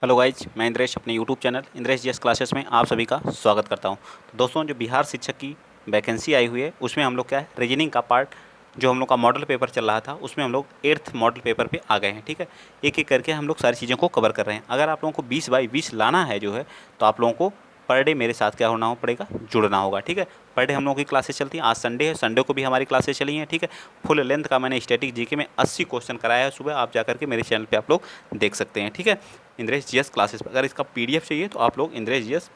Hello guys, मैं इंद्रेश अपने YouTube channel Indresh GS classes में आप सभी का स्वागत करता हूं। तो दोस्तों, जो बिहार शिक्षक की वैकेंसी आई हुई है उसमें हम लोग क्या है, रीजनिंग का पार्ट जो हम लोग का मॉडल पेपर चल रहा था उसमें हम लोग 8th मॉडल पेपर पे आ गए हैं। ठीक है, एक एक करके हम लोग सारी चीज़ों को कवर कर रहे हैं। अगर आप लोगों को 20 बाई 20 लाना है जो है, तो आप लोगों को पर डे मेरे साथ क्या होना पड़ेगा, जुड़ना होगा। ठीक है, पर डे हम लोगों की क्लासेस चलती हैं। आज संडे है, संडे को भी हमारी क्लासेस चली हैं। ठीक है, फुल लेंथ का मैंने स्टैटिक जीके में 80 क्वेश्चन कराया है सुबह। आप जाकर के मेरे चैनल पे आप लोग देख सकते हैं। ठीक है, इंद्रेश जीएस क्लासेस पर। अगर इसका पीडीएफ चाहिए तो आप लोग इंद्रेश जीएस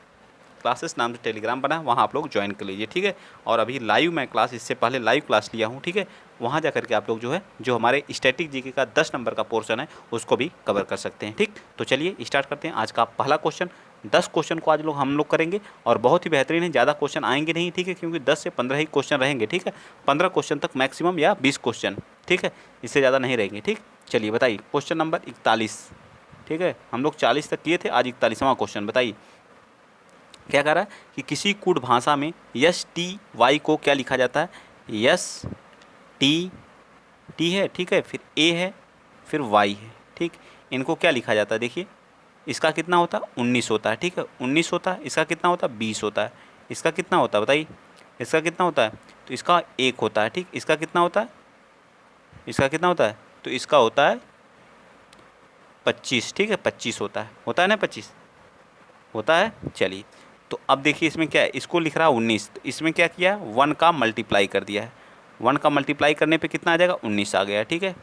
क्लासेस नाम से टेलीग्राम बना है, वहाँ आप लोग ज्वाइन कर लीजिए। ठीक है, और अभी लाइव मैं क्लास, इससे पहले लाइव क्लास लिया हूँ। ठीक है, वहाँ जा करके आप लोग जो है, जो हमारे स्टैटिक जीके का 10 नंबर का पोर्शन है उसको भी कवर कर सकते हैं। ठीक, तो चलिए स्टार्ट करते हैं। आज का पहला क्वेश्चन, 10 क्वेश्चन को आज हम लोग करेंगे और बहुत ही बेहतरीन है। ज़्यादा क्वेश्चन आएंगे नहीं, ठीक है, क्योंकि 10 से 15 ही क्वेश्चन रहेंगे। ठीक है, 15 क्वेश्चन तक मैक्सिमम या 20 क्वेश्चन। ठीक है, इससे ज़्यादा नहीं रहेंगे। ठीक, चलिए बताइए क्वेश्चन नंबर 41। ठीक है, हम लोग 40 तक किए थे, आज 41वां क्वेश्चन। बताइए क्या कह रहा है कि किसी कूट भाषा में यस टी वाई को क्या लिखा जाता है। यस टी, टी है, ठीक है, फिर ए है, फिर वाई है। ठीक, इनको क्या लिखा जाता है। देखिए इसका कितना होता है, 19 होता है। ठीक है, 19 होता है। इसका कितना होता है, 20 होता है। इसका कितना होता है बताइए, इसका कितना होता है, तो इसका 1 होता है। ठीक, इसका कितना होता है, इसका कितना होता है, तो इसका होता है 25। ठीक है, 25 होता है ना, 25 होता है। चलिए, तो अब देखिए इसमें क्या है, इसको लिख रहा है 19, तो इसमें क्या किया है, 1 का मल्टीप्लाई कर दिया है। 1 का मल्टीप्लाई करने पे कितना आ जाएगा, 19 आ गया। ठीक है,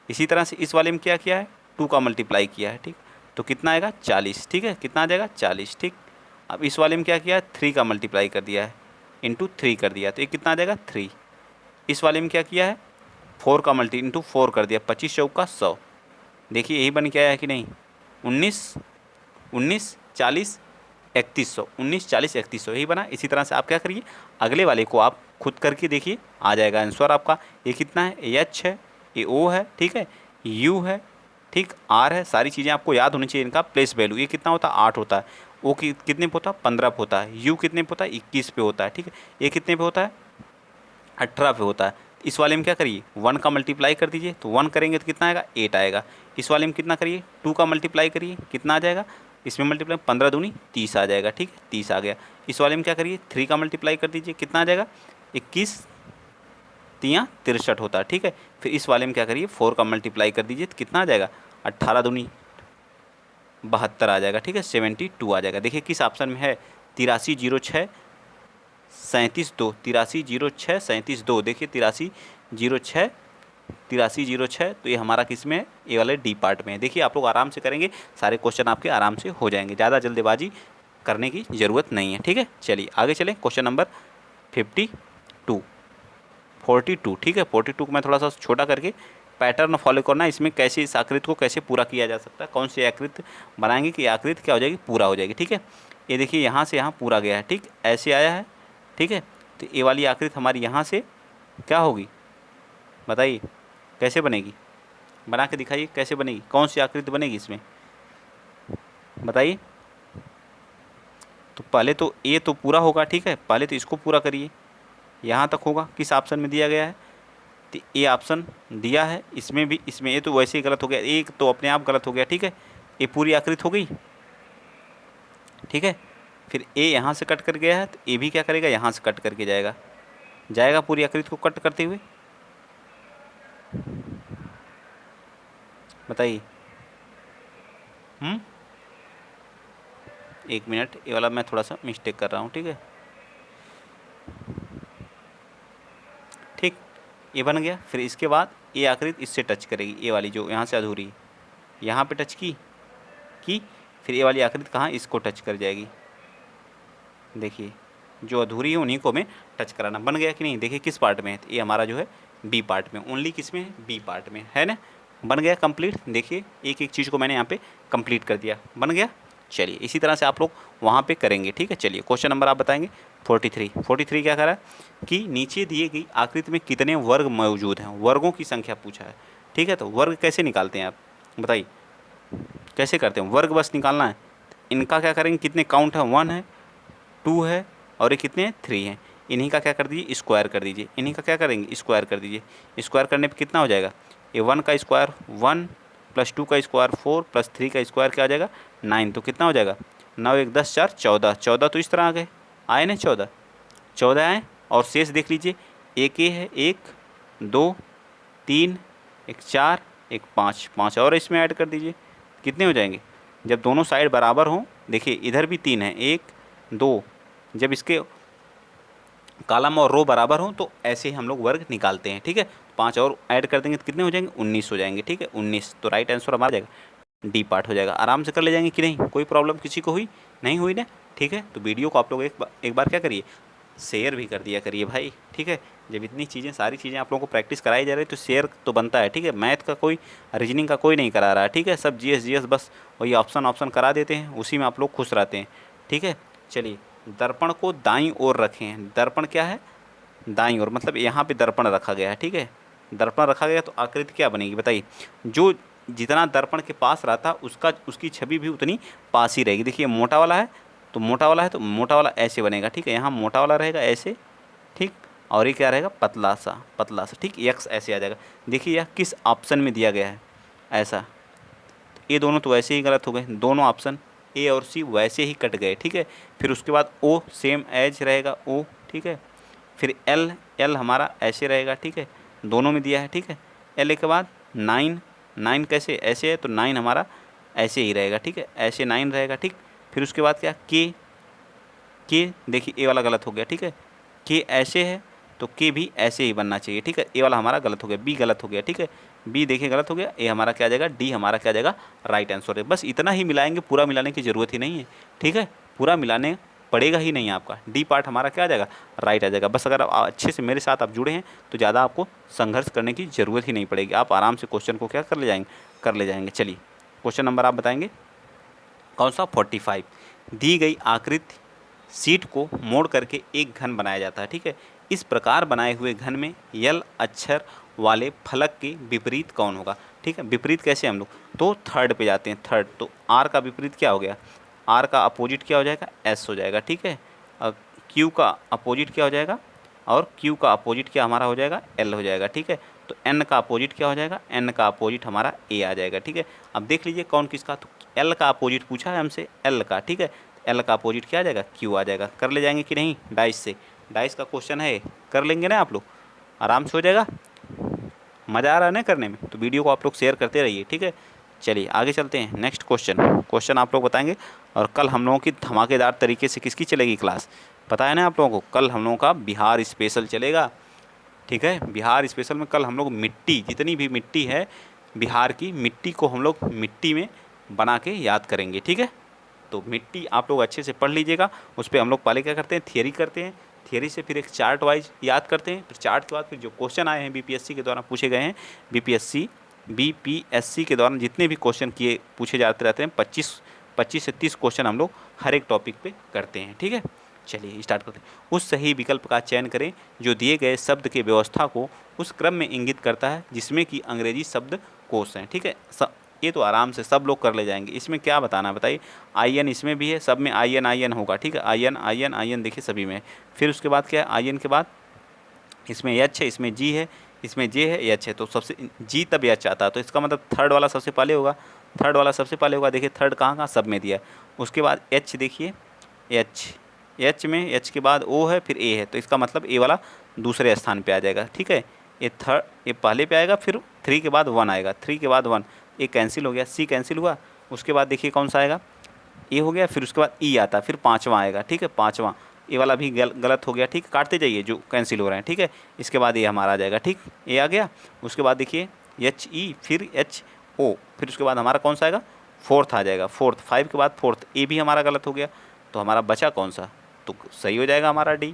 इसी तरह से इस वाले में क्या किया है, 2 का मल्टीप्लाई किया है। ठीक, तो कितना आएगा, 40। ठीक है, कितना आ जाएगा, 40। ठीक, अब इस वाले में क्या किया है, 3 का मल्टीप्लाई कर दिया है, इंटू 3 कर दिया, तो ये कितना आ जाएगा, 3। इस वाले में क्या किया है, 4 का मल्टी इंटू 4 कर दिया, 25 चौका 100। देखिए यही बन के आया है कि नहीं, 19 19 40 3100, 19 40 3100 यही बना। इसी तरह से आप क्या करिए, अगले वाले को आप खुद करके देखिए, आ जाएगा आंसर आपका। ये कितना है, ये एच है, ये ओ है, ठीक है, यू है, ठीक, आर है। सारी चीज़ें आपको याद होनी चाहिए। इनका प्लेस वैल्यू ये कितना होता है, 8 होता है। ओ कितने पे होता है, 15 पे होता है। यू कितने पे होता है, 21 पे होता है। ठीक है, ये कितने पे होता है, 18 पे होता है। इस वाले में क्या करिए, 1 का मल्टीप्लाई कर दीजिए, तो 1 करेंगे तो कितना आएगा, 8 आएगा। इस वाले में कितना करिए, 2 का मल्टीप्लाई करिए, कितना आ जाएगा, इसमें मल्टीप्लाई 15 दूनी 30 आ जाएगा। ठीक है, 30 आ गया। इस वाले में क्या करिए, 3 का मल्टीप्लाई कर दीजिए, कितना आ जाएगा, 21 तियाँ 63 होता है। ठीक है, फिर इस वाले में क्या करिए, 4 का मल्टीप्लाई कर दीजिए, तो कितना आ जाएगा, 18 दूनी 72 आ जाएगा। ठीक है, 72 आ जाएगा। देखिए किस ऑप्शन में है, 8306 37 2, 8306 37 2। देखिए 8306 8306, तो ये हमारा किस में है, ये वाले डी पार्ट में है। देखिए आप लोग आराम से करेंगे, सारे क्वेश्चन आपके आराम से हो जाएंगे, ज़्यादा जल्दबाजी करने की ज़रूरत नहीं है। ठीक है, चलिए आगे चलें। Question number 52 42। ठीक है, 42 को मैं थोड़ा सा छोटा करके पैटर्न फॉलो करना, इसमें कैसे इस आकृति को कैसे पूरा किया जा सकता है, कौन सी आकृति बनाएंगे कि आकृति क्या हो जाएगी, पूरा हो जाएगी। ठीक है, ये देखिए यहाँ से यहाँ पूरा गया है। ठीक, ऐसे आया है। ठीक है, तो ये वाली आकृति हमारी यहाँ से क्या होगी, बताइए कैसे बनेगी, बना के दिखाइए कैसे बनेगी, कौन सी आकृति बनेगी इसमें, बताइए। तो पहले तो ये तो पूरा होगा। ठीक है, पहले तो इसको पूरा करिए, यहाँ तक होगा। किस ऑप्शन में दिया गया है, तो ये ऑप्शन दिया है, इसमें भी, इसमें ये तो वैसे ही गलत हो गया, एक तो अपने आप गलत हो गया। ठीक है, ये पूरी आकृति हो गई। ठीक है, फिर ए यहाँ से कट कर गया है, तो ए भी क्या करेगा, यहाँ से कट करके जाएगा, जाएगा पूरी आकृति को कट करते हुए, बताइए। 1 मिनट, ये वाला मैं थोड़ा सा मिस्टेक कर रहा हूँ। ठीक है, ठीक, ये बन गया। फिर इसके बाद ये आकृति इससे टच करेगी, ये वाली जो यहाँ से अधूरी, यहाँ पे टच की फिर ये वाली आकृति कहाँ, इसको टच कर जाएगी। देखिए जो अधूरी है उन्हीं को हमें टच कराना। बन गया कि नहीं, देखिए किस पार्ट में है, ये हमारा जो है बी पार्ट में, ओनली किस में है, बी पार्ट में है ना। बन गया कंप्लीट। देखिए एक एक चीज़ को मैंने यहाँ पे कंप्लीट कर दिया, बन गया। चलिए इसी तरह से आप लोग वहाँ पे करेंगे। ठीक है, चलिए क्वेश्चन नंबर आप बताएंगे 43 क्या कह रहा है कि नीचे दिए गई आकृति में कितने वर्ग मौजूद हैं, वर्गों की संख्या पूछा है। ठीक है, तो वर्ग कैसे निकालते हैं आप, बताइए कैसे करते हैं, वर्ग बस निकालना है। इनका क्या करेंगे, कितने काउंट है, 1 है, 2 है, और ये कितने हैं, 3 हैं। इन्हीं का क्या कर दीजिए, स्क्वायर कर दीजिए। इन्हीं का क्या करेंगे, स्क्वायर कर दीजिए। स्क्वायर करने पे कितना हो जाएगा, ये 1 का स्क्वायर 1, प्लस 2 का स्क्वायर 4 प्लस 3 का स्क्वायर क्या आ जाएगा 9। तो कितना हो जाएगा 9 1 10 4 14, 14 तो इस तरह आ गए, आए ना 14, 14 आए। और शेष देख लीजिए, एक ये है, 1 2 3 एक 4 एक 5, 5 और इसमें ऐड कर दीजिए, कितने हो जाएंगे जब दोनों साइड बराबर हों। देखिए इधर भी 3 है, 1 2, जब इसके कॉलम और रो बराबर हों तो ऐसे ही हम लोग वर्ग निकालते हैं। ठीक है, 5 और ऐड कर देंगे तो कितने हो जाएंगे 19 हो जाएंगे। ठीक है 19, तो राइट आंसर हमारा जाएगा डी पार्ट हो जाएगा। आराम से कर ले जाएंगे कि नहीं, कोई प्रॉब्लम किसी को हुई नहीं हुई ना। ठीक है, तो वीडियो को आप लोग एक बार क्या करिए, शेयर भी कर दिया करिए भाई। ठीक है, जब इतनी चीज़ें सारी चीज़ें आप लोगों को प्रैक्टिस कराई जा रही है तो शेयर तो बनता है। ठीक है, मैथ का कोई रीजनिंग का कोई नहीं करा रहा है। ठीक है, सब जीएस बस वही ऑप्शन करा देते हैं, उसी में आप लोग खुश रहते हैं। ठीक है, चलिए दर्पण को दाईं ओर रखें। दर्पण क्या है, दाईं ओर, मतलब यहाँ पे दर्पण रखा गया है। ठीक है, दर्पण रखा गया तो आकृति क्या बनेगी बताइए, जो जितना दर्पण के पास रहता उसकी छवि भी उतनी पास ही रहेगी। देखिए मोटा वाला है तो मोटा वाला है तो मोटा वाला ऐसे बनेगा। ठीक है, यहाँ मोटा वाला रहेगा ऐसे, ठीक, और ये क्या रहेगा पतला सा। ठीक, यक्स ऐसे आ जाएगा। देखिए यह किस ऑप्शन में दिया गया है, ऐसा, ये दोनों तो वैसे ही गलत हो गए, दोनों ऑप्शन ए और सी वैसे ही कट गए। ठीक है, फिर उसके बाद ओ सेम एज रहेगा ओ। ठीक है, फिर एल हमारा ऐसे रहेगा। ठीक है, दोनों में दिया है। ठीक है, एल के बाद 9 कैसे ऐसे है तो 9 हमारा ऐसे ही रहेगा। ठीक है, ऐसे 9 रहेगा। ठीक, फिर उसके बाद क्या के देखिए ए वाला गलत हो गया। ठीक है, के ऐसे है तो के भी ऐसे ही बनना चाहिए। ठीक है, ए वाला हमारा गलत हो गया, बी गलत हो गया। ठीक है, बी देखिए गलत हो गया, ए हमारा क्या आ जाएगा, डी हमारा क्या आ जाएगा राइट आंसर है। बस इतना ही मिलाएंगे, पूरा मिलाने की ज़रूरत ही नहीं है। ठीक है, पूरा मिलाने पड़ेगा ही नहीं आपका, डी पार्ट हमारा क्या आ जाएगा राइट आ जाएगा। बस अगर आप अच्छे से मेरे साथ आप जुड़े हैं तो ज़्यादा आपको संघर्ष करने की ज़रूरत ही नहीं पड़ेगी, आप आराम से क्वेश्चन को क्या कर ले जाएंगे। चलिए क्वेश्चन नंबर आप बताएंगे कौन सा 45। दी गई आकृति शीट को मोड़ करके एक घन बनाया जाता है। ठीक है, इस प्रकार बनाए हुए घन में यल अक्षर वाले फलक के विपरीत कौन होगा। ठीक है, विपरीत कैसे हम लोग, तो थर्ड पे जाते हैं, थर्ड, तो आर का विपरीत क्या हो गया, आर का अपोजिट क्या हो जाएगा एस हो जाएगा। ठीक है, क्यू का अपोजिट क्या हो जाएगा, और क्यू का अपोजिट क्या हमारा हो जाएगा एल हो जाएगा। ठीक है, तो एन का अपोजिट क्या हो जाएगा, एन का अपोजिट हमारा ए आ जाएगा। ठीक है, अब देख लीजिए कौन किसका, तो एल का अपोजिट पूछा है हमसे, एल का। ठीक है, एल का अपोजिट क्या आ जाएगा क्यू आ जाएगा। कर ले जाएंगे कि नहीं डाइस से, डाइस का क्वेश्चन है, कर लेंगे ना आप लोग, आराम से हो जाएगा। मज़ा आ रहा है ना करने में, तो वीडियो को आप लोग शेयर करते रहिए। ठीक है, चलिए आगे चलते हैं। नेक्स्ट क्वेश्चन आप लोग बताएंगे। और कल हम लोगों की धमाकेदार तरीके से किसकी चलेगी क्लास, पता है ना आप लोगों को, कल हम लोगों का बिहार स्पेशल चलेगा। ठीक है, बिहार स्पेशल में कल हम लोग मिट्टी, जितनी भी मिट्टी है बिहार की, मिट्टी को हम लोग मिट्टी में बना के याद करेंगे। ठीक है, तो मिट्टी आप लोग अच्छे से पढ़ लीजिएगा। उस पर हम लोग पहले क्या करते हैं, थियरी करते हैं, थियरी से फिर एक चार्ट वाइज याद करते हैं, फिर चार्ट के बाद फिर जो क्वेश्चन आए हैं बीपीएससी के द्वारा पूछे गए हैं, बीपीएससी के द्वारा जितने भी क्वेश्चन पूछे जाते रहते हैं, 25 से 30 क्वेश्चन हम लोग हर एक टॉपिक पे करते हैं। ठीक है, चलिए स्टार्ट करते हैं। उस सही विकल्प का चयन करें जो दिए गए शब्द के व्यवस्था को उस क्रम में इंगित करता है जिसमें कि अंग्रेजी शब्द कोश हैं। ठीक है, ये तो आराम से सब लोग कर ले जाएंगे। इसमें क्या बताना है बताइए, आई एन इसमें भी है, सब में आई एन होगा। ठीक है, आई एन देखिए सभी में। फिर उसके बाद क्या है, आई एन के बाद इसमें एच है, इसमें जी है, इसमें जे है, एच है, तो सबसे जी तब एच आता है, तो इसका मतलब थर्ड वाला सबसे पहले होगा, थर्ड वाला सबसे पहले होगा। देखिए थर्ड कहाँ कहाँ सब में दिया है। उसके बाद एच देखिए, एच में एच के बाद ओ है, फिर ए है, तो इसका मतलब ए वाला दूसरे स्थान पे आ जाएगा। ठीक है, ये पहले पे आएगा, फिर 3 के बाद 1 आएगा, 3 के बाद 1, ए कैंसिल हो गया, सी कैंसिल हुआ। उसके बाद देखिए कौन सा आएगा, ए हो गया, फिर उसके बाद ई आता, फिर 5वां आएगा। ठीक है, 5वां, ए वाला भी गलत हो गया। ठीक, काटते जाइए जो कैंसिल हो रहे हैं। ठीक है, इसके बाद ए हमारा आ जाएगा। ठीक, ए आ गया। उसके बाद देखिए एच ई, फिर एच ओ, फिर उसके बाद हमारा कौन सा आएगा, फोर्थ आ जाएगा, फोर्थ, 5 के बाद फोर्थ, ए भी हमारा गलत हो गया, तो हमारा बचा कौन सा, तो सही हो जाएगा हमारा डी,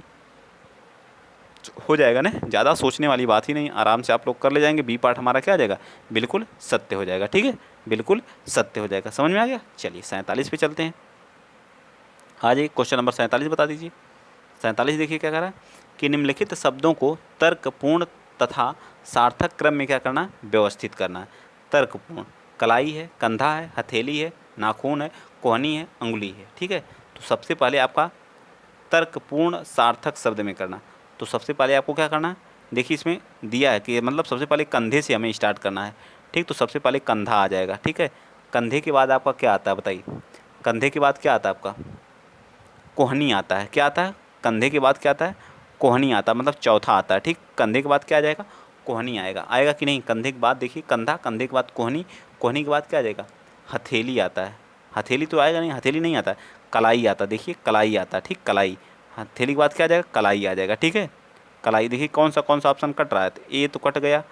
हो जाएगा ना, ज़्यादा सोचने वाली बात ही नहीं, आराम से आप लोग कर ले जाएंगे। बी पार्ट हमारा क्या आ जाएगा, बिल्कुल सत्य हो जाएगा। ठीक है, बिल्कुल सत्य हो जाएगा, समझ में आ गया। चलिए 47 पे चलते हैं। हाँ जी, क्वेश्चन नंबर 47 बता दीजिए। 47 देखिए क्या कह रहा है कि निम्नलिखित शब्दों को तर्कपूर्ण तथा सार्थक क्रम में क्या करना, व्यवस्थित करना है। तर्कपूर्ण, कलाई है, कंधा है, हथेली है, नाखून है, कोहनी है, अंगुली है। ठीक है, तो सबसे पहले आपका तर्कपूर्ण सार्थक शब्द में करना, तो सबसे पहले आपको क्या करना है, देखिए इसमें दिया है कि मतलब सबसे पहले कंधे से हमें स्टार्ट करना है। ठीक। तो सबसे पहले कंधा आ जाएगा, ठीक है। कंधे के बाद आपका क्या आता है बताइए, कंधे के बाद क्या आता है आपका, कोहनी आता है। क्या आता है, कंधे के बाद क्या आता है, कोहनी आता है, मतलब चौथा आता है, ठीक। कंधे के बाद क्या आ जाएगा, कोहनी आएगा। आएगा कि नहीं, कंधे के बाद देखिए कंधा, कंधे के बाद कोहनी, कोहनी के बाद क्या आ जाएगा, हथेली आता है। हथेली तो आएगा नहीं, हथेली नहीं आता है, कलाई आता है। देखिए कलाई आता है, ठीक, कलाई। हथेली के बाद क्या आ जाएगा, कलाई आ जाएगा, ठीक है। कलाई देखिए कौन सा ऑप्शन कट रहा है, तो ए तो कट गया,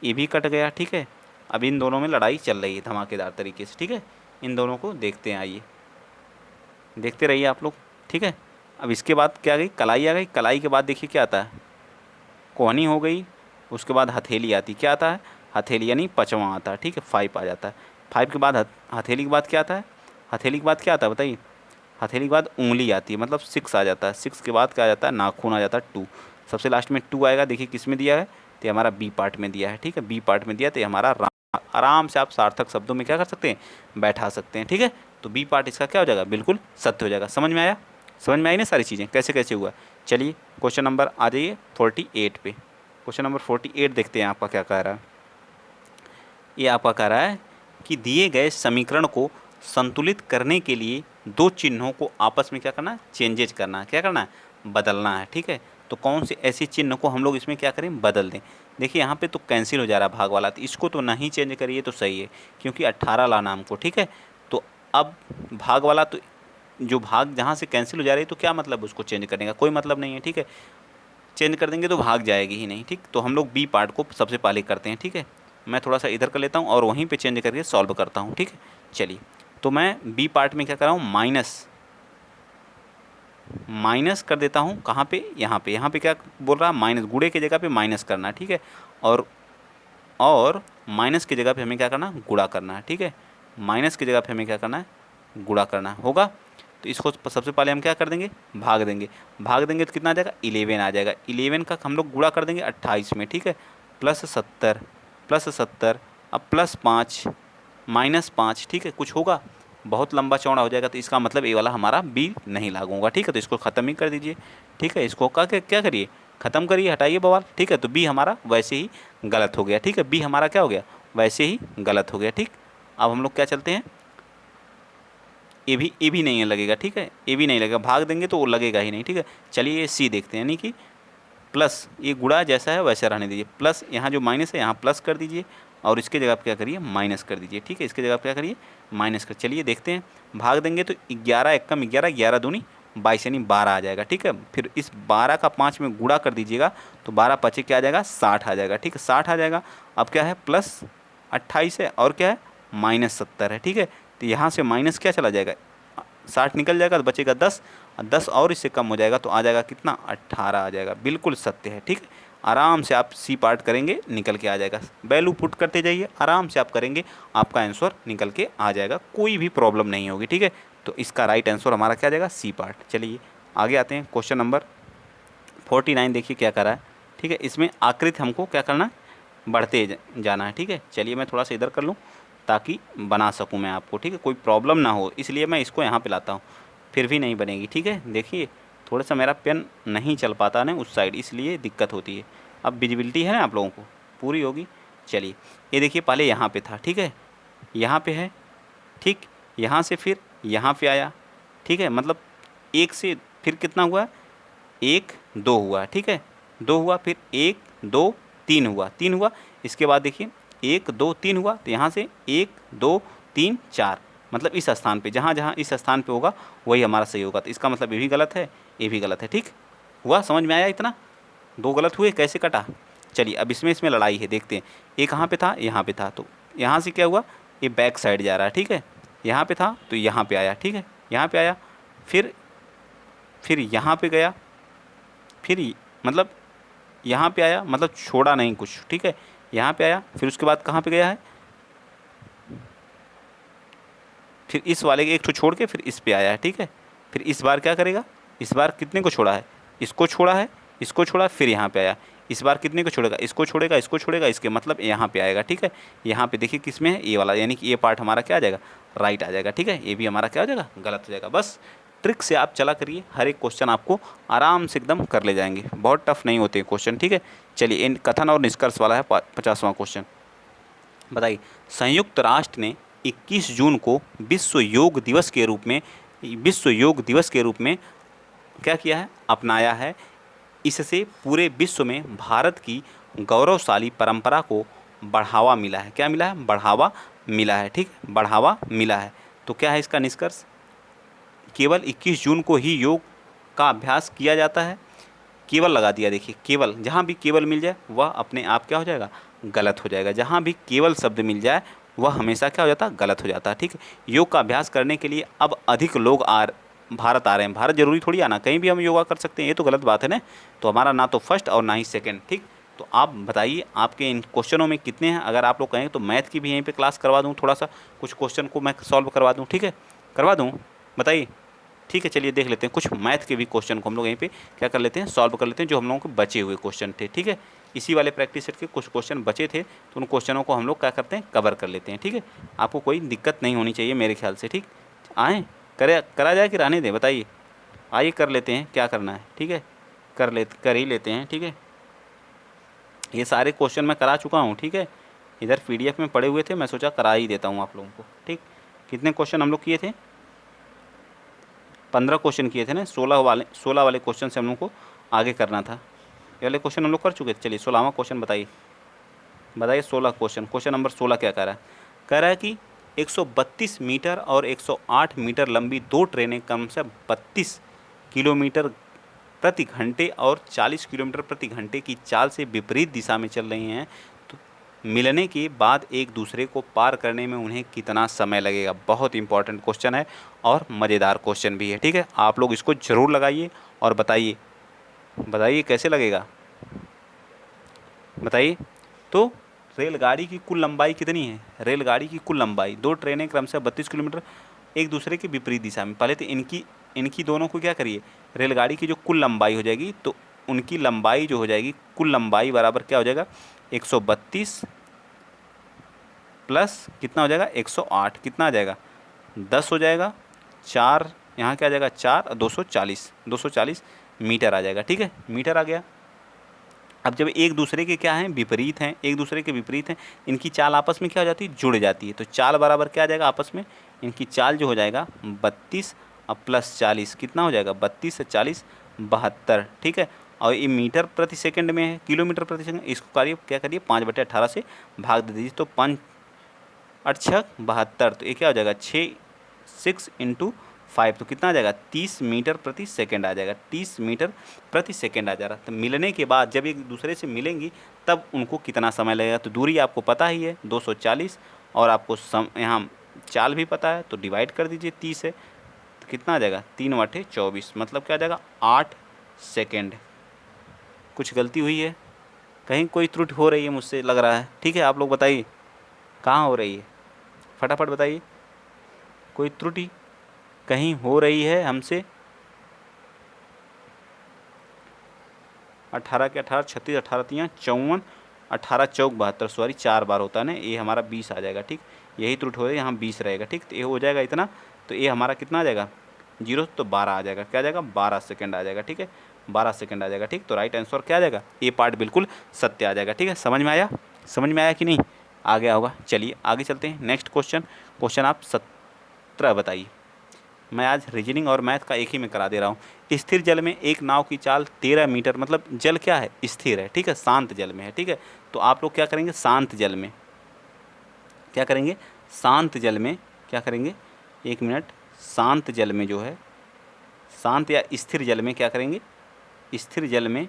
ए भी कट गया, ठीक है। अब इन दोनों में लड़ाई चल रही है धमाकेदार तरीके से, ठीक है। इन दोनों को देखते हैं, आइए देखते रहिए आप लोग, ठीक है। अब इसके बाद क्या आ गई, कलाई आ गई। कलाई के बाद देखिए क्या आता है, कोहनी हो गई। उसके बाद हथेली आती, क्या आता है, हथेली, यानी पाँचवां आता है, ठीक है, 5 आ जाता है। 5 के बाद हथेली के बाद क्या आता है, हथेली के बाद क्या आता है बताइए, हथेली के बाद उंगली आती है, मतलब 6 आ जाता है। 6 के बाद क्या आ जाता है, नाखून आ जाता है, 2। सबसे लास्ट में 2 आएगा। देखिए किस में दिया है, तो ये हमारा बी पार्ट में दिया है, ठीक है। बी पार्ट में दिया तो ये हमारा आराम से आप सार्थक शब्दों में क्या कर सकते हैं, बैठा सकते हैं, ठीक है। तो बी पार्ट इसका क्या हो जाएगा, बिल्कुल सत्य हो जाएगा। समझ में आया, समझ में आई ना सारी चीज़ें कैसे कैसे हुआ। चलिए क्वेश्चन नंबर आ जाइए 48 पे। क्वेश्चन नंबर 48 देखते हैं आपका क्या कह रहा है। ये आपका कह रहा है कि दिए गए समीकरण को संतुलित करने के लिए दो चिन्हों को आपस में क्या करना है, चेंजेज करना है। क्या करना है, बदलना है, ठीक है। तो कौन से ऐसे चिन्ह को हम लोग इसमें क्या करें, बदल दें। देखिए यहाँ पे तो कैंसिल हो जा रहा है भाग वाला, तो इसको तो नहीं चेंज करिए तो सही है, क्योंकि 18 लाना हमको, ठीक है। तो अब भाग वाला तो जो भाग जहाँ से कैंसिल हो जा रही है, तो क्या मतलब उसको चेंज करने का कोई मतलब नहीं है, ठीक है। चेंज कर देंगे तो भाग जाएगी ही नहीं, ठीक। तो हम लोग बी पार्ट को सबसे पहले करते हैं, ठीक है। मैं थोड़ा सा इधर कर लेता हूँ और वहीं पे चेंज करके सॉल्व करता हूँ, ठीक है। चलिए तो मैं बी पार्ट में क्या कर रहा हूँ, माइनस कर देता हूँ। कहाँ पे, यहाँ पे। यहाँ पे क्या बोल रहा है, माइनस, गुणे की जगह पे माइनस करना है, ठीक है। और माइनस की जगह पे हमें क्या करना है, गुणा करना है, ठीक है। माइनस की जगह पे हमें क्या करना है, गुणा करना होगा। तो इसको सबसे पहले हम क्या कर देंगे, भाग देंगे। भाग देंगे तो कितना आ जाएगा, 11 आ जाएगा। 11 का हम लोग गुणा कर देंगे 28 में, ठीक है। +70 अब +5 -5, ठीक है। कुछ होगा, बहुत लंबा चौड़ा हो जाएगा, तो इसका मतलब ये वाला हमारा बी नहीं लागू होगा, ठीक है। तो इसको ख़त्म ही कर दीजिए, ठीक है। इसको क्या करिए, ख़त्म करिए, हटाइए बवाल, ठीक है। तो बी हमारा वैसे ही गलत हो गया, ठीक है। बी हमारा क्या हो गया, वैसे ही गलत हो गया, ठीक। अब हम लोग क्या चलते हैं, ए भी नहीं लगेगा, ठीक है। ए भी नहीं लगेगा, भाग देंगे तो वो लगेगा ही नहीं, ठीक है। चलिए ये सी देखते हैं, यानी कि प्लस, ये गुणा जैसा है वैसा रहने दीजिए। प्लस यहाँ जो माइनस है यहाँ प्लस कर दीजिए, और इसके जगह आप क्या करिए, माइनस कर दीजिए, ठीक है। इसके जगह आप क्या करिए, माइनस कर। चलिए देखते हैं, भाग देंगे तो 11 एकम 11, 11 दूनी 22, यानी 12 आ जाएगा, ठीक है। फिर इस 12 का 5 में गुणा कर दीजिएगा, तो 12 पचे क्या आ जाएगा, 60 आ जाएगा, ठीक है। 60 आ जाएगा। अब क्या है, +28 है, और क्या है, -70 है, ठीक है। तो यहाँ से माइनस क्या चला जाएगा, 60 निकल जाएगा तो बचेगा 10, और 10 और इससे कम हो जाएगा तो आ जाएगा कितना, 18 आ जाएगा। बिल्कुल सत्य है, ठीक है। आराम से आप सी पार्ट करेंगे, निकल के आ जाएगा। वैल्यू पुट करते जाइए, आराम से आप करेंगे, आपका आंसर निकल के आ जाएगा, कोई भी प्रॉब्लम नहीं होगी, ठीक है। तो इसका राइट आंसर हमारा क्या आ जाएगा, सी पार्ट। चलिए आगे आते हैं, क्वेश्चन नंबर 49 देखिए क्या कर रहा है, ठीक है। इसमें आकृति हमको क्या करना है, बढ़ते जाना है, ठीक है। चलिए मैं थोड़ा सा इधर कर लूँ ताकि बना सकूं मैं आपको, ठीक है, कोई प्रॉब्लम ना हो, इसलिए मैं इसको यहाँ पे लाता हूँ। फिर भी नहीं बनेगी, ठीक है। देखिए थोड़ा सा मेरा पेन नहीं चल पाता ना उस साइड, इसलिए दिक्कत होती है। अब विजिबिलिटी है ना आप लोगों को, पूरी होगी। चलिए ये देखिए, पहले यहाँ पे था, ठीक है, यहाँ पे है, ठीक। यहाँ से फिर यहाँ पे आया, ठीक है। मतलब 1 से फिर कितना हुआ, 1 2 हुआ, ठीक है। 2 हुआ, फिर 1 2 3 हुआ, 3 हुआ। इसके बाद देखिए 1 2 3 हुआ, तो यहाँ से 1 2 3 4, मतलब इस स्थान पे, जहाँ जहाँ इस स्थान पे होगा वही हमारा सही होगा। तो इसका मतलब ये भी गलत है, ये भी गलत है, ठीक हुआ। समझ में आया इतना, 2 गलत हुए, कैसे कटा। चलिए अब इसमें लड़ाई है, देखते हैं। ये कहाँ पे था, यहाँ पे था, तो यहाँ से क्या हुआ, ये बैक साइड जा रहा है, ठीक है। यहाँ पे था तो यहाँ पे आया, ठीक है, यहाँ पे आया, फिर यहाँ पे गया, फिर मतलब यहाँ पे आया, मतलब छोड़ा नहीं कुछ, ठीक है। यहाँ पे आया, फिर उसके बाद कहाँ पे गया है, फिर इस वाले के एक तो छोड़ के फिर इस पे आया है, ठीक है। फिर इस बार क्या करेगा, इस बार कितने को छोड़ा है, इसको छोड़ा है, इसको छोड़ा, फिर यहाँ पे आया। इस बार कितने को छोड़ेगा, इसको छोड़ेगा, इसको छोड़ेगा, इसके मतलब यहाँ पे आएगा, ठीक है। यहाँ पे देखिए किस में है, ये वाला, यानी कि ये पार्ट हमारा क्या आ जाएगा, राइट आ जाएगा, ठीक है। ये भी हमारा क्या हो जाएगा, गलत हो जाएगा। बस ट्रिक से आप चला करिए, हर एक क्वेश्चन आपको आराम से एकदम कर ले जाएंगे, बहुत टफ नहीं होते क्वेश्चन, ठीक है। चलिए इन कथन और निष्कर्ष वाला है 50वां क्वेश्चन। बताइए, संयुक्त राष्ट्र ने 21 जून को विश्व योग दिवस के रूप में क्या किया है, अपनाया है। इससे पूरे विश्व में भारत की गौरवशाली परंपरा को बढ़ावा मिला है। क्या मिला है? बढ़ावा मिला है। ठीक, बढ़ावा मिला है। तो क्या है इसका निष्कर्ष? केवल 21 जून को ही योग का अभ्यास किया जाता है। केवल लगा दिया, देखिए केवल, जहाँ भी केवल मिल जाए वह अपने आप क्या हो जाएगा, गलत हो जाएगा। जहाँ भी केवल शब्द मिल जाए वह हमेशा क्या हो जाता है, गलत हो जाता है। ठीक है, योग का अभ्यास करने के लिए अब अधिक लोग भारत आ रहे हैं। भारत जरूरी थोड़ी आना, कहीं भी हम योगा कर सकते हैं, ये तो गलत बात है ना। तो हमारा ना तो फर्स्ट और ना ही सेकंड। ठीक, तो आप बताइए आपके इन क्वेश्चनों में कितने हैं। अगर आप लोग कहें तो मैथ की भी यहीं पे क्लास करवा दूँ, थोड़ा सा कुछ क्वेश्चन को मैं सॉल्व करवा दूँ। ठीक है, करवा दूँ, बताइए। ठीक है, चलिए देख लेते हैं कुछ मैथ के भी क्वेश्चन को हम लोग यहीं पे क्या कर लेते हैं, सॉल्व कर लेते हैं, जो हम लोगों के बचे हुए क्वेश्चन थे। ठीक है, इसी वाले प्रैक्टिस सेट के कुछ क्वेश्चन बचे थे, तो उन क्वेश्चनों को हम लोग क्या करते हैं, कवर कर लेते हैं। ठीक है, आपको कोई दिक्कत नहीं होनी चाहिए मेरे ख्याल से। ठीक, आएँ, करा जाए कि रहने दें, बताइए। आइए कर लेते हैं, क्या करना है। ठीक है, कर ही लेते हैं। ठीक है, ये सारे क्वेश्चन मैं करा चुका हूँ। ठीक है, इधर PDF में पड़े हुए थे, मैं सोचा करा ही देता हूँ आप लोगों को। ठीक, कितने क्वेश्चन हम लोग किए थे? 15 क्वेश्चन किए थे ना। 16 वाले क्वेश्चन से हम लोग को आगे करना था। ये वाले क्वेश्चन हम लोग कर चुके थे। चलिए 16वां क्वेश्चन बताइए। 16 क्वेश्चन नंबर 16 क्या कह रहा है? कह रहा है कि 132 मीटर और 108 मीटर लंबी दो ट्रेनें क्रम से 32 किलोमीटर प्रति घंटे और 40 किलोमीटर प्रति घंटे की चाल से विपरीत दिशा में चल रही हैं। तो मिलने के बाद एक दूसरे को पार करने में उन्हें कितना समय लगेगा? बहुत इंपॉर्टेंट क्वेश्चन है और मज़ेदार क्वेश्चन भी है। ठीक है, आप लोग इसको ज़रूर लगाइए और बताइए कैसे लगेगा, बताइए। तो रेलगाड़ी की कुल लंबाई कितनी है? रेलगाड़ी की कुल लंबाई, दो ट्रेनें क्रमशः 32 किलोमीटर एक दूसरे के विपरीत दिशा में। पहले तो इनकी दोनों को क्या करिए, रेलगाड़ी की जो कुल लंबाई हो जाएगी, तो उनकी लंबाई जो हो जाएगी, कुल लंबाई बराबर क्या हो जाएगा, 132 प्लस कितना हो जाएगा, 108, कितना आ जाएगा, 10 हो जाएगा। 4 यहाँ क्या आ जाएगा, 4 और 240 मीटर आ जाएगा। ठीक है, मीटर आ गया। अब जब एक दूसरे के क्या हैं, विपरीत हैं, एक दूसरे के विपरीत हैं, इनकी चाल आपस में क्या हो जाती है, जुड़ जाती है। तो चाल बराबर क्या आ जाएगा आपस में, इनकी चाल जो हो जाएगा 32 और प्लस 40 कितना हो जाएगा, 32 से 40 72। ठीक है, और ये मीटर प्रति सेकंड में है, किलोमीटर प्रति सेकंड, इसको करिए क्या करिए 5/18 से भाग दे दीजिए। तो 5 8 6 72, तो ये क्या हो जाएगा 6 इंटू 5, तो कितना आ जाएगा 30 मीटर प्रति सेकंड आ जाएगा, 30 मीटर प्रति सेकंड आ जा रहा। तो मिलने के बाद जब एक दूसरे से मिलेंगी तब उनको कितना समय लगेगा? तो दूरी आपको पता ही है 240, और आपको यहाँ चाल भी पता है, तो डिवाइड कर दीजिए 30 से, तो कितना आ जाएगा 3/24, मतलब क्या आ जाएगा 8 सेकेंड। कुछ गलती हुई है? कहीं कोई त्रुटि हो रही है मुझसे लग रहा है। ठीक है, आप लोग बताइए कहाँ हो रही है, फटाफट बताइए। कोई त्रुटि कहीं हो रही है हमसे? 18 के 18 36, 18 तियाँ 54, 18 चौक 72, सॉरी 4 बार होता है ना, ये हमारा 20 आ जाएगा। ठीक, यही त्रुटि हो रही है, यहाँ 20 रहेगा। ठीक, तो ये हो जाएगा इतना, तो ये हमारा कितना आ जाएगा 0, तो 12 आ जाएगा। क्या आ जाएगा, 12 सेकंड आ जाएगा। ठीक है, 12 सेकंड आ जाएगा। ठीक, तो राइट आंसर क्या आ जाएगा, ये पार्ट बिल्कुल सत्य आ जाएगा। ठीक है, समझ में आया? समझ में आया कि नहीं? आ गया होगा। चलिए आगे चलते हैं। नेक्स्ट क्वेश्चन आप 17 बताइए। मैं आज रीजनिंग और मैथ का एक ही में करा दे रहा हूँ। स्थिर जल में एक नाव की चाल 13 मीटर, मतलब जल क्या है, स्थिर है। ठीक है, शांत जल में है। ठीक है, तो आप लोग क्या करेंगे, शांत जल में क्या करेंगे, शांत जल में क्या करेंगे, 1 मिनट, शांत जल में जो है, शांत या स्थिर जल में क्या करेंगे, स्थिर जल में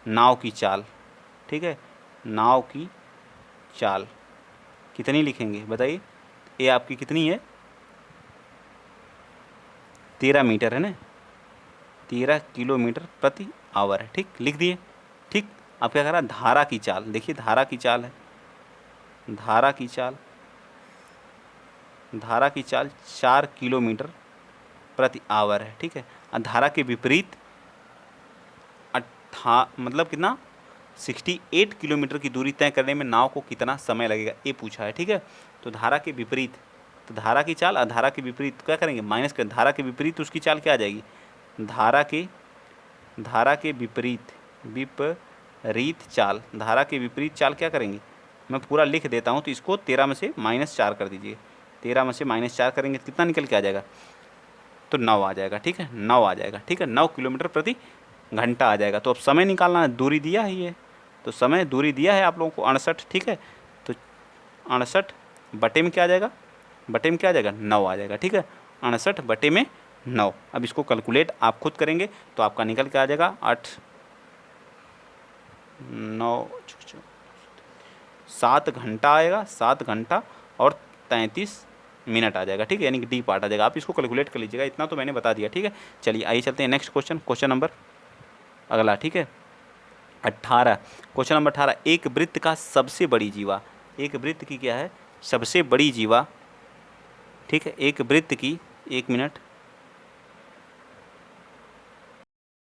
नाव की चाल, ठीक है, नाव की चाल कितनी लिखेंगे बताइए? ये आपकी कितनी है, 13 मीटर है ना, 13 किलोमीटर प्रति आवर है। ठीक, लिख दिए। ठीक, अब क्या करा, धारा की चाल, देखिए धारा की चाल है, धारा की चाल 4 किलोमीटर प्रति आवर है। ठीक है, और धारा के विपरीत मतलब कितना, 68 किलोमीटर की दूरी तय करने में नाव को कितना समय लगेगा, ये पूछा है। ठीक है, तो धारा के विपरीत, तो धारा की चाल और धारा के विपरीत क्या करेंगे, माइनस कर, धारा के विपरीत उसकी चाल क्या आ जाएगी, धारा के विपरीत चाल, धारा के विपरीत चाल क्या करेंगे, मैं पूरा लिख देता हूँ, तो इसको 13 में से -4 कर दीजिए। 13 में से -4 करेंगे तो कितना निकल के आ जाएगा, तो 9 आ जाएगा। ठीक है, 9 आ जाएगा। ठीक है, 9 किलोमीटर प्रति घंटा आ जाएगा। तो अब समय निकालना है, दूरी दिया है ये, तो समय दूरी दिया है आप लोगों को 68। ठीक है, तो 68 बटे में क्या आ जाएगा, बटे में क्या आ जाएगा, 9 आ जाएगा। ठीक है, 68 बटे में 9। अब इसको कैलकुलेट आप खुद करेंगे तो आपका निकल के आ जाएगा 8 9 7 घंटा आएगा, 7 घंटा और 33 मिनट आ जाएगा। ठीक है, यानी कि डी पार्ट आ जाएगा। आप इसको कैलकुलेट कर लीजिएगा, इतना तो मैंने बता दिया। ठीक है, चलिए आइए चलते हैं नेक्स्ट क्वेश्चन, क्वेश्चन नंबर अगला। ठीक है, 18, क्वेश्चन नंबर 18, एक वृत्त का सबसे बड़ी जीवा, एक वृत्त की क्या है, सबसे बड़ी जीवा। ठीक है, एक वृत्त की, एक मिनट,